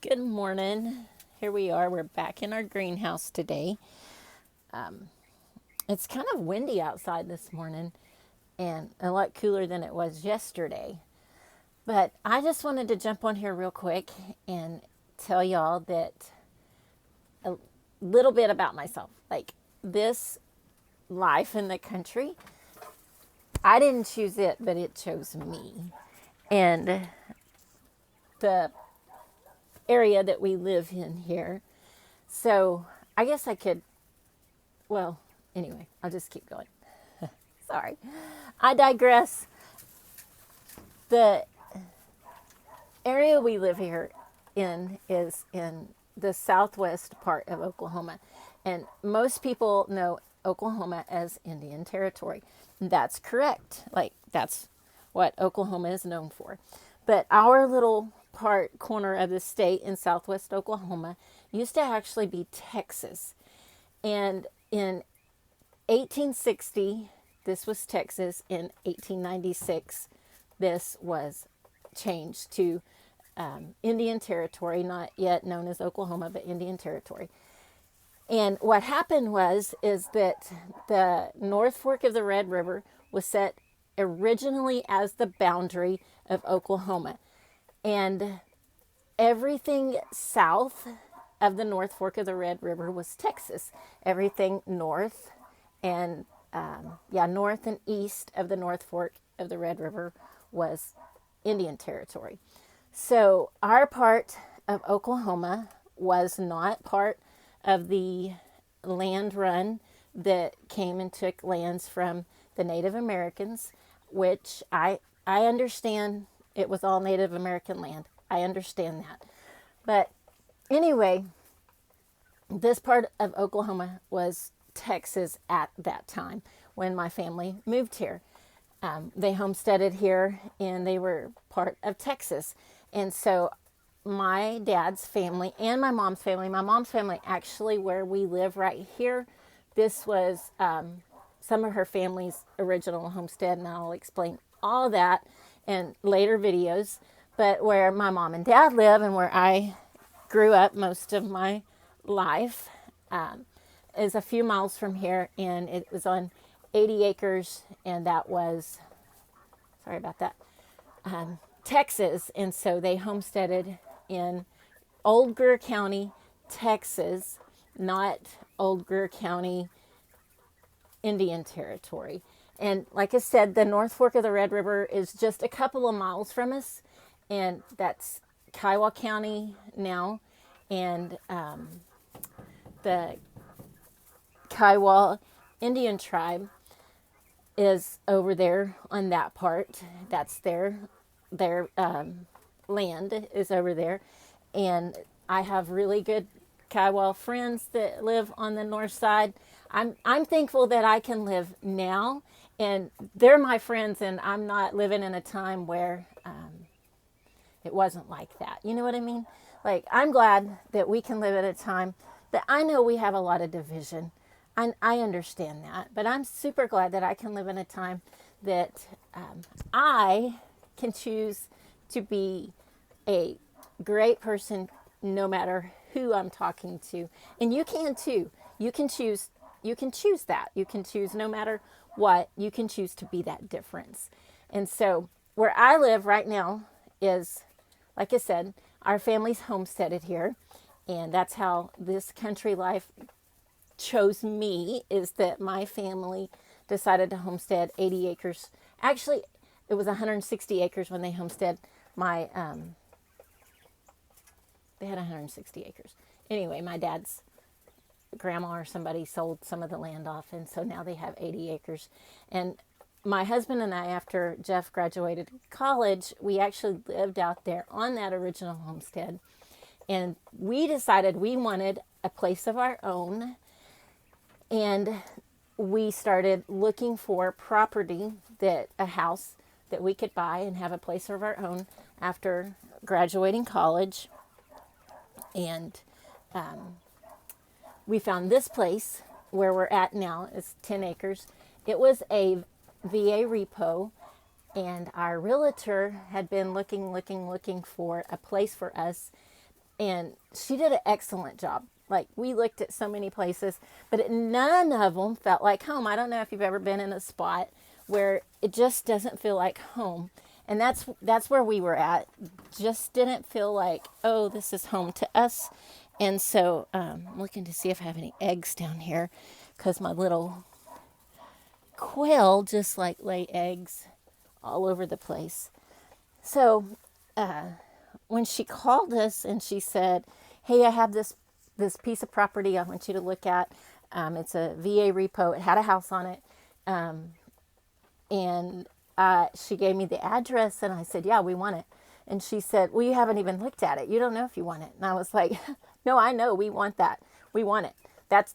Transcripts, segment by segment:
Good morning. Here we are. We're back in our greenhouse today. It's kind of windy outside this morning and a lot cooler than it was yesterday. But I just wanted to jump on here real quick and tell y'all that a little bit about myself. Like this life in the country, I didn't choose it, but it chose me. And the area that we live in here. So I guess I could, well, anyway, I'll just keep going. Sorry. I digress. The area we live here in is in the southwest part of Oklahoma. And most people know Oklahoma as Indian Territory. That's correct. Like, that's what Oklahoma is known for. But our little corner of the state in southwest Oklahoma used to actually be Texas. And in 1860, this was Texas. In 1896, this was changed to Indian Territory, not yet known as Oklahoma, but Indian Territory. And what happened is that the North Fork of the Red River was set originally as the boundary of Oklahoma. And everything south of the North Fork of the Red River was Texas. Everything north and north and east of the North Fork of the Red River was Indian Territory. So our part of Oklahoma was not part of the land run that came and took lands from the Native Americans, which I understand it was all Native American land. I understand that. But anyway, this part of Oklahoma was Texas at that time when my family moved here. They homesteaded here and they were part of Texas. And so my dad's family and my mom's family actually where we live right here, this was some of her family's original homestead, and I'll explain all that in later videos. But where my mom and dad live and where I grew up most of my life is a few miles from here, and it was on 80 acres, and that was, sorry about that, Texas. And so they homesteaded in Old Greer County, Texas, not Old Greer County, Indian Territory. And like I said, the North Fork of the Red River is just a couple of miles from us, and that's Kiowa County now. And the Kiowa Indian tribe is over there on that part. That's their land is over there. And I have really good Kiowa friends that live on the north side. I'm thankful that I can live now, and they're my friends, and I'm not living in a time where it wasn't like that. You know what I mean? Like, I'm glad that we can live at a time that I know we have a lot of division. I understand that, but I'm super glad that I can live in a time that I can choose to be a great person no matter who I'm talking to. And you can too. You can choose that. You can choose no matter what, you can choose to be that difference. And so where I live right now is, like I said, our family's homesteaded here. And that's how this country life chose me, is that my family decided to homestead 80 acres. Actually, it was 160 acres when they homestead my, they had 160 acres. Anyway, my dad's grandma or somebody sold some of the land off, and so now they have 80 acres. And my husband and I, after Jeff graduated college, we actually lived out there on that original homestead. And we decided we wanted a place of our own. And we started looking for property, a house that we could buy and have a place of our own after graduating college. And we found this place where we're at now. It's 10 acres. It was a VA repo, and our realtor had been looking for a place for us And she did an excellent job. Like, we looked at so many places, but none of them felt like home. I don't know if you've ever been in a spot where it just doesn't feel like home. And that's where we were at. Just didn't feel like, oh, this is home to us. And so I'm looking to see if I have any eggs down here, because my little quail just like lay eggs all over the place. So when she called us and she said, hey, I have this piece of property I want you to look at. It's a VA repo. It had a house on it. And she gave me the address, and I said, yeah, we want it. And she said, well, you haven't even looked at it. You don't know if you want it. And I was like, no, I know. We want that. We want it.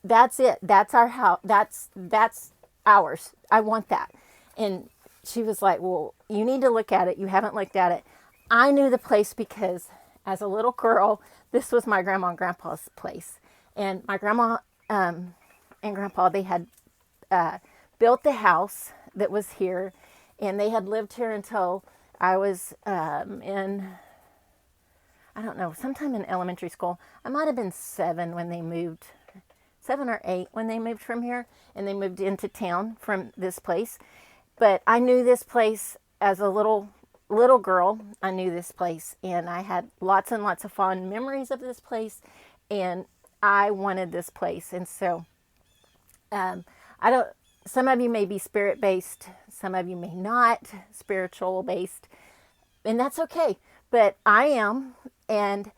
That's it. That's our house. That's ours. I want that. And she was like, well, you need to look at it. You haven't looked at it. I knew the place because as a little girl, this was my grandma and grandpa's place. And my grandma and grandpa, they had built the house that was here, and they had lived here until I was in, I don't know, sometime in elementary school. I might have been 7 when they moved, 7 or 8 when they moved from here, and they moved into town from this place. But I knew this place as a little girl. I knew this place, and I had lots and lots of fond memories of this place, and I wanted this place. And so some of you may be spirit based, some of you may not, spiritual based, and that's okay. But I am, and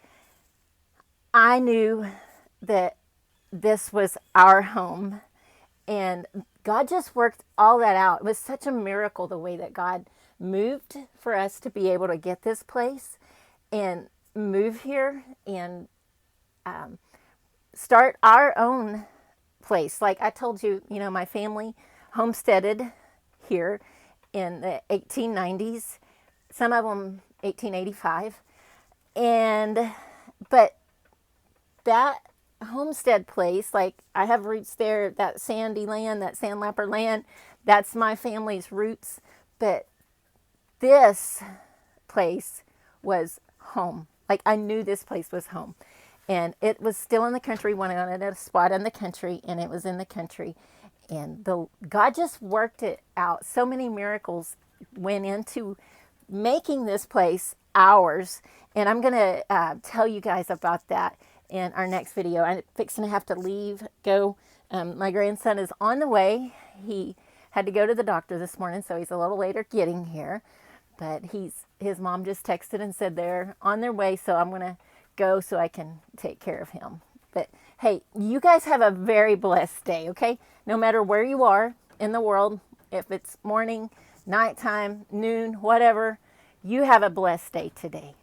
I knew that this was our home, and God just worked all that out. It was such a miracle the way that God moved for us to be able to get this place and move here and start our own place. Like I told you, my family homesteaded here in the 1890s, some of them 1885. But that homestead place, like I have roots there, that sandy land, that sandlapper land, that's my family's roots. But this place was home. Like I knew this place was home. And it was still in the country when I wanted a spot in the country, and it was in the country. And God just worked it out. So many miracles went into making this place ours. And I'm going to tell you guys about that in our next video. I'm fixing to have to go. My grandson is on the way. He had to go to the doctor this morning, so he's a little later getting here. But his mom just texted and said they're on their way, so I'm going to go so I can take care of him. But hey, you guys have a very blessed day, okay? No matter where you are in the world, if it's morning, nighttime, noon, whatever, you have a blessed day today.